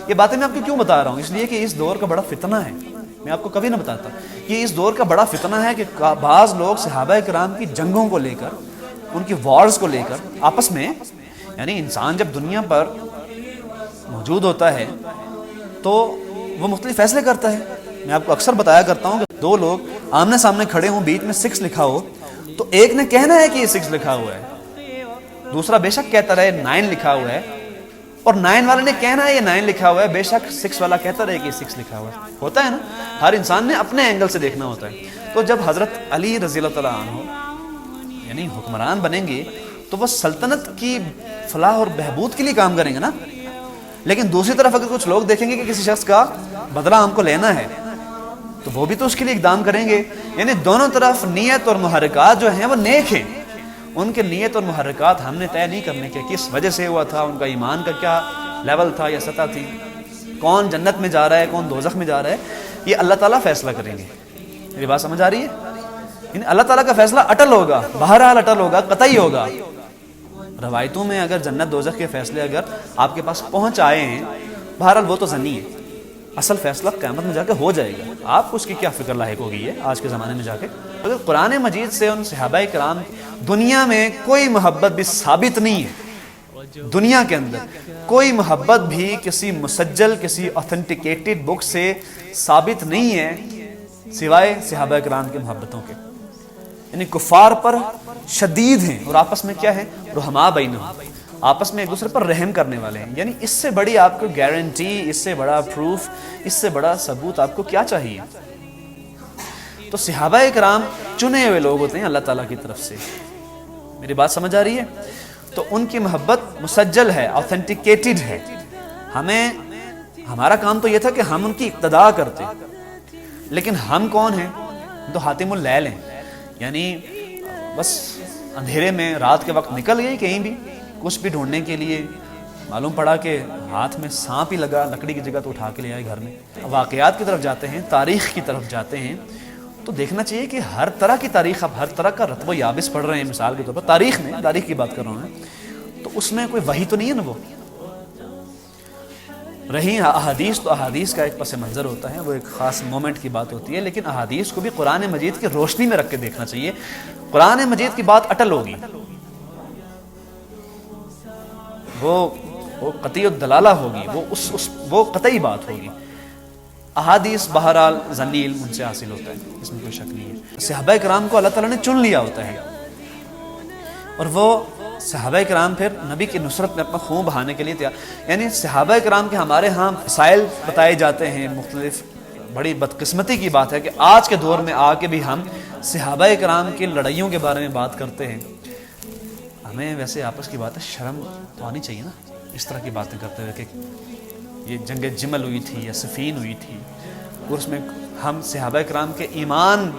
یہ باتیں میں آپ کو کیوں بتا رہا ہوں؟ اس لیے کہ اس دور کا بڑا فتنہ ہے، میں آپ کو کبھی نہ بتاتا کہ اس دور کا بڑا فتنہ ہے کہ بعض لوگ صحابہ کرام کی جنگوں کو لے کر، ان کی وارز کو لے کر آپس میں، یعنی انسان جب دنیا پر موجود ہوتا ہے تو وہ مختلف فیصلے کرتا ہے. میں آپ کو اکثر بتایا کرتا ہوں کہ دو لوگ آمنے سامنے کھڑے ہوں، بیچ میں 6 لکھا ہو تو ایک نے کہنا ہے کہ یہ 6 لکھا ہوا ہے، دوسرا بے شک کہتا رہے 9 لکھا ہوا ہے، اور 9 والے نے کہنا ہے یہ 9 لکھا ہوا ہے، بے شک 6 والا کہتا رہے کہ یہ 6 لکھا ہوا ہے. ہوتا ہے نا، ہر انسان نے اپنے اینگل سے دیکھنا ہوتا ہے. تو جب حضرت علی رضی اللہ تعالیٰ عنہ یعنی حکمران بنیں گے تو وہ سلطنت کی فلاح اور بہبود کے لیے کام کریں گے نا. لیکن دوسری طرف اگر کچھ لوگ دیکھیں گے کہ کسی شخص کا بدلہ ہم کو لینا ہے تو وہ بھی تو اس کے لیے اقدام کریں گے. یعنی دونوں طرف نیت اور محرکات جو ہیں وہ نیک ہیں. ان کے نیت اور محرکات ہم نے طے نہیں کرنے کے کس وجہ سے ہوا تھا، ان کا ایمان کا کیا لیول تھا یا سطح تھی، کون جنت میں جا رہا ہے کون دوزخ میں جا رہا ہے، یہ اللہ تعالیٰ فیصلہ کریں گے. میری بات سمجھ آ رہی ہے؟ یعنی اللہ تعالیٰ کا فیصلہ اٹل ہوگا، بہرحال اٹل ہوگا، قطعی ہوگا. روایتوں میں اگر جنت دوزخ کے فیصلے اگر آپ کے پاس پہنچ آئے ہیں، بہرحال وہ تو ظنی ہے، اصل فیصلہ قیامت میں جا کے ہو جائے گا. آپ کو اس کی کیا فکر لاحق ہو گئی ہے آج کے زمانے میں جا کے؟ اگر قرآن مجید سے ان صحابہ کرام دنیا میں کوئی محبت بھی ثابت نہیں ہے، دنیا کے اندر کوئی محبت بھی کسی مسجل کسی اوتھینٹیکیٹڈ بک سے ثابت نہیں ہے سوائے صحابہ کرام کی محبتوں کے. یعنی کفار پر شدید ہیں اور آپس میں کیا ہے، رحماء بینہم، آپس میں ایک دوسرے پر رحم کرنے والے ہیں. یعنی اس سے بڑی آپ کو گارنٹی، اس سے بڑا پروف، اس سے بڑا ثبوت آپ کو کیا چاہیے؟ تو صحابہ کرام چنے ہوئے لوگ ہوتے ہیں اللہ تعالیٰ کی طرف سے. میری بات سمجھ آ رہی ہے؟ تو ان کی محبت مسجل ہے، اوتھینٹیکیٹڈ ہے. ہمارا کام تو یہ تھا کہ ہم ان کی اقتداء کرتے، لیکن ہم کون ہیں؟ تو حاتم اللیل ہیں. یعنی بس اندھیرے میں رات کے وقت نکل گئی کہیں بھی کچھ بھی ڈھونڈنے کے لیے، معلوم پڑا کہ ہاتھ میں سانپ ہی لگا، لکڑی کی جگہ تو اٹھا کے لے آئے گھر میں. واقعات کی طرف جاتے ہیں، تاریخ کی طرف جاتے ہیں تو دیکھنا چاہیے کہ ہر طرح کی تاریخ، اب ہر طرح کا رتب و یابس پڑھ رہے ہیں. مثال کے طور پر تاریخ میں، تاریخ کی بات کر رہا ہوں میں، تو اس میں کوئی وحی تو نہیں ہے نا. وہ رہی احادیث، تو احادیث کا ایک پس منظر ہوتا ہے، وہ ایک خاص مومنٹ کی بات ہوتی ہے. لیکن احادیث کو بھی قرآن مجید کی روشنی میں رکھ کے دیکھنا چاہیے. قرآن مجید کی بات اٹل ہوگی، وہ قطعی الدلالہ ہوگی، وہ قطعی بات ہوگی. احادیث بہرحال ظنی علم ان سے حاصل ہوتا ہے، اس میں کوئی شک نہیں ہے. صحابہ کرام کو اللہ تعالیٰ نے چن لیا ہوتا ہے، اور وہ صحابہ کرام پھر نبی کی نصرت میں اپنا خون بہانے کے لیے تیار. یعنی صحابہ کرام کے ہمارے ہاں مسائل بتائے جاتے ہیں مختلف. بڑی بدقسمتی کی بات ہے کہ آج کے دور میں آ کے بھی ہم صحابہ کرام کی لڑائیوں کے بارے میں بات کرتے ہیں. ہمیں ویسے آپس کی بات ہے، شرم تو آنی چاہیے نا اس طرح کی باتیں کرتے ہوئے کہ یہ جنگ جمل ہوئی تھی یا صفین ہوئی تھی، اور اس میں ہم صحابہ کرام کے ایمان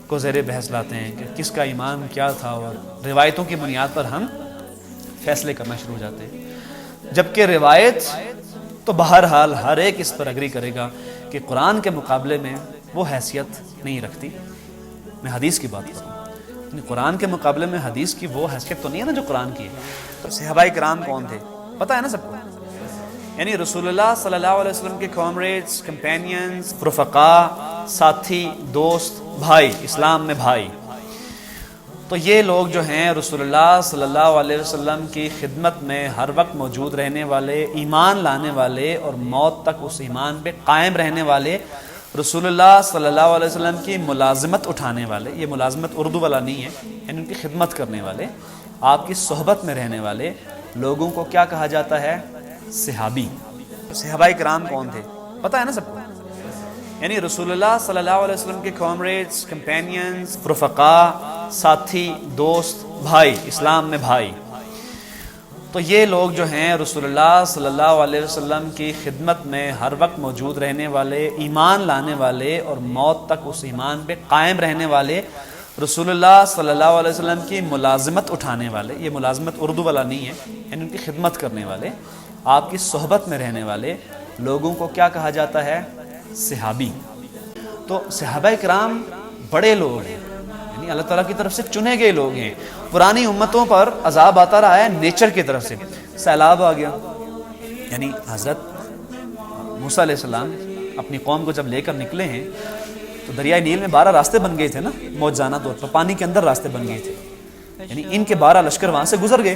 کو زیر بحث لاتے ہیں کہ کس کا ایمان کیا تھا، اور روایتوں کی بنیاد پر ہم فیصلے کرنا شروع ہو جاتے ہیں. جبکہ روایت تو بہرحال ہر ایک اس پر اگری کرے گا کہ قرآن کے مقابلے میں وہ حیثیت نہیں رکھتی. میں حدیث کی بات کروں، یعنی قرآن کے مقابلے میں حدیث کی وہ حیثیت تو نہیں ہے نا جو قرآن کی ہے. تو صحابہ کرام کون تھے پتہ ہے نا سب کو؟ یعنی رسول اللہ صلی اللہ علیہ وسلم کے کامریڈز، کمپینینز، رفقا، ساتھی، دوست، بھائی، اسلام میں بھائی. تو یہ لوگ جو ہیں رسول اللہ صلی اللہ علیہ وسلم کی خدمت میں ہر وقت موجود رہنے والے، ایمان لانے والے اور موت تک اس ایمان پہ قائم رہنے والے، رسول اللہ صلی اللہ علیہ وسلم کی ملازمت اٹھانے والے. یہ ملازمت اردو والا نہیں ہے، یعنی ان کی خدمت کرنے والے، آپ کی صحبت میں رہنے والے لوگوں کو کیا کہا جاتا ہے؟ صحابی. صحابہ کرام کون تھے پتہ ہے نا سب کو؟ یعنی رسول اللہ صلی اللہ علیہ وسلم کے کامریڈز، کمپینینز، رفقا، ساتھی، دوست، بھائی، اسلام میں بھائی. تو یہ لوگ جو ہیں رسول اللہ صلی اللہ علیہ وسلم کی خدمت میں ہر وقت موجود رہنے والے، ایمان لانے والے اور موت تک اس ایمان پہ قائم رہنے والے، رسول اللہ صلی اللہ علیہ وسلم کی ملازمت اٹھانے والے. یہ ملازمت اردو والا نہیں ہے، یعنی ان کی خدمت کرنے والے، آپ کی صحبت میں رہنے والے لوگوں کو کیا کہا جاتا ہے؟ صحابی. تو صحابہ کرام بڑے لوگ ہیں، یعنی اللہ تعالیٰ کی طرف سے چنے گئے لوگ ہیں. پرانی امتوں پر عذاب آتا رہا ہے نیچر کی طرف سے. سیلاب آ گیا، یعنی حضرت موسیٰ علیہ السلام اپنی قوم کو جب لے کر نکلے ہیں تو دریائے نیل میں 12 راستے بن گئے تھے نا، موجزانہ طور پر پانی کے اندر راستے بن گئے تھے، یعنی ان کے 12 لشکر وہاں سے گزر گئے،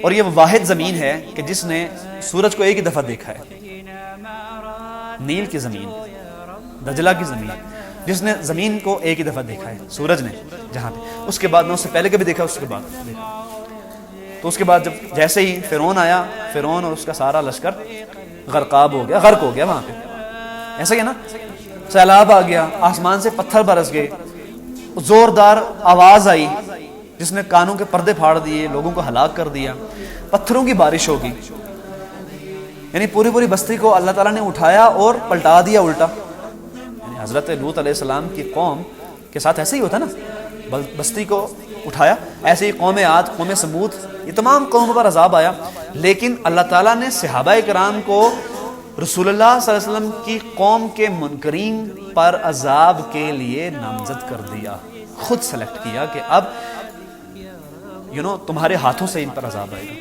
اور یہ واحد زمین ہے کہ جس نے سورج کو ایک ہی دفعہ دیکھا ہے، نیل کی زمین، دجلہ کی زمین، جس نے زمین کو ایک ہی دفعہ دیکھا ہے سورج نے جہاں پہ، اس کے بعد نہ اس سے پہلے کبھی دیکھا اس کے بعد دیکھا۔ تو اس کے بعد جب جیسے ہی فرعون آیا، فرعون اور اس کا سارا لشکر غرق ہو گیا وہاں پہ، ایسا ہی ہے نا، سیلاب آ گیا، آسمان سے پتھر برس گئے، زوردار آواز آئی جس نے کانوں کے پردے پھاڑ دیے، لوگوں کو ہلاک کر دیا، پتھروں کی بارش ہوگی، یعنی پوری بستی کو اللہ تعالیٰ نے اٹھایا اور پلٹا دیا الٹا۔ یعنی حضرت لوط علیہ السلام کی قوم کے ساتھ ایسے ہی ہوتا نا، بستی کو اٹھایا، ایسے ہی قوم عاد، قوم سمود، یہ تمام قوموں پر عذاب آیا، لیکن اللہ تعالیٰ نے صحابہ کرام کو رسول اللہ صلی اللہ علیہ وسلم کی قوم کے منکرین پر عذاب کے لیے نامزد کر دیا، خود سلیکٹ کیا کہ اب تمہارے ہاتھوں سے ان پر عذاب آئے گا۔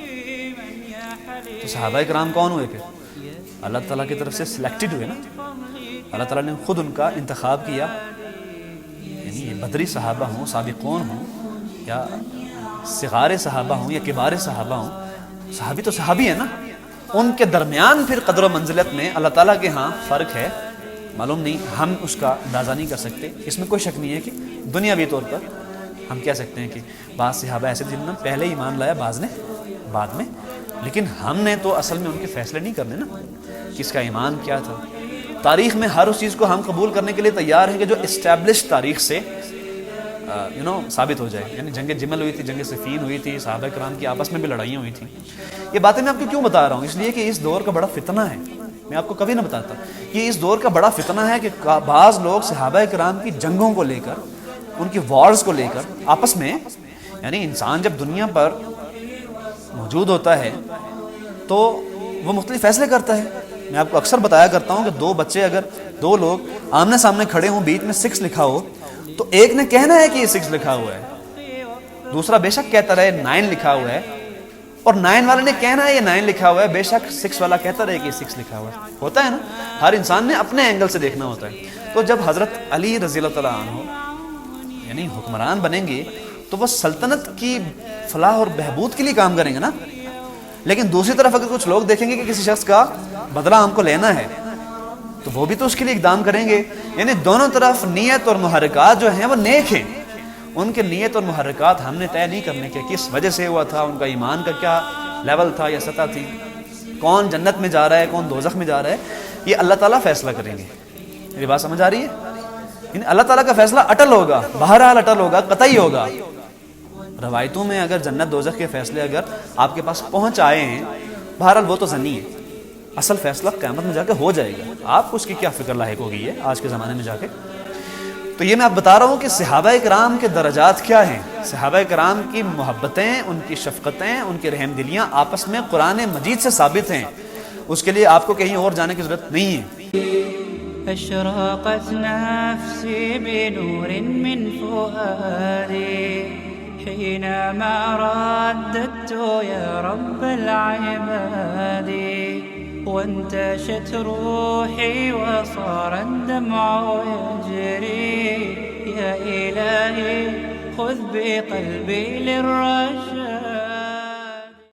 تو صحابہ کرام کون ہوئے پھر؟ اللہ تعالیٰ کی طرف سے سلیکٹڈ ہوئے نا، اللہ تعالیٰ نے خود ان کا انتخاب کیا، یعنی یہ بدری صحابہ ہوں، سابقون ہوں، یا صغار صحابہ ہوں یا کبار صحابہ ہوں، صحابی تو صحابی ہے نا، ان کے درمیان پھر قدر و منزلت میں اللہ تعالیٰ کے ہاں فرق ہے، معلوم نہیں، ہم اس کا اندازہ نہیں کر سکتے۔ اس میں کوئی شک نہیں ہے کہ دنیاوی طور پر ہم کہہ سکتے ہیں کہ بعض صحابہ ایسے جنہوں نے پہلے ایمان لایا، بعض نے بعد میں، لیکن ہم نے تو اصل میں ان کے فیصلے نہیں کرنے نا، کس کا ایمان کیا تھا۔ تاریخ میں ہر اس چیز کو ہم قبول کرنے کے لیے تیار ہیں کہ جو اسٹیبلش تاریخ سے ثابت ہو جائے، یعنی جنگ جمل ہوئی تھی، جنگ صفین ہوئی تھی، صحابہ کرام کی آپس میں بھی لڑائیاں ہوئی تھیں۔ یہ باتیں میں آپ کو کیوں بتا رہا ہوں؟ اس لیے کہ اس دور کا بڑا فتنہ ہے، میں آپ کو کبھی نہ بتاتا کہ اس دور کا بڑا فتنہ ہے کہ بعض لوگ صحابہ کرام کی جنگوں کو لے کر، ان کی وارز کو لے کر آپس میں، یعنی انسان جب دنیا پر موجود ہوتا ہے تو وہ مختلف فیصلے کرتا ہے۔ میں آپ کو اکثر بتایا کرتا ہوں کہ دو لوگ آمنے سامنے کھڑے ہوں، بیچ میں 6 لکھا ہو، تو ایک نے کہنا ہے کہ یہ 6 لکھا ہوا ہے، دوسرا بے شک کہتا رہے 9 لکھا ہوا ہے، اور 9 والے نے کہنا ہے یہ 9 لکھا ہوا ہے، بے شک 6 والا کہتا رہے کہ یہ 6 لکھا ہوا ہے۔ ہوتا ہے نا، ہر انسان نے اپنے اینگل سے دیکھنا ہوتا ہے۔ تو جب حضرت علی رضی اللہ تعالیٰ عنہ یعنی حکمران بنیں گے تو وہ سلطنت کی فلاح اور بہبود کے لیے کام کریں گے نا، لیکن دوسری طرف اگر کچھ لوگ دیکھیں گے کہ کسی شخص کا بدلہ ہم کو لینا ہے تو وہ بھی تو اس کے لیے اقدام کریں گے۔ یعنی دونوں طرف نیت اور محرکات جو ہیں وہ نیک ہیں، ان کے نیت اور محرکات ہم نے طے نہیں کرنے کے کس وجہ سے ہوا تھا، ان کا ایمان کا کیا لیول تھا یا سطح تھی، کون جنت میں جا رہا ہے کون دوزخ میں جا رہا ہے، یہ اللہ تعالیٰ فیصلہ کریں گے۔ میری بات سمجھ آ رہی ہے؟ یعنی اللہ تعالیٰ کا فیصلہ اٹل ہوگا، بہرحال اٹل ہوگا، قطعی ہوگا۔ روایتوں میں اگر جنت دوزخ کے فیصلے اگر آپ کے پاس پہنچ آئے ہیں، بہرحال وہ تو ظنی ہے، اصل فیصلہ قیامت میں جا کے ہو جائے گا، آپ کو اس کی کیا فکر لاحق ہوگی ہے آج کے زمانے میں جا کے۔ تو یہ میں آپ بتا رہا ہوں کہ صحابہ کرام کے درجات کیا ہیں، صحابہ کرام کی محبتیں، ان کی شفقتیں، ان کی رحم دلیاں آپس میں قرآن مجید سے ثابت ہیں، اس کے لیے آپ کو کہیں اور جانے کی ضرورت نہیں ہے۔ أشرقت نفسي بنور من فؤادي حينما رددت يا رب العباد وانتشت روحي وصار الدمع يجري يا إلهي خذ بقلبي للرشاد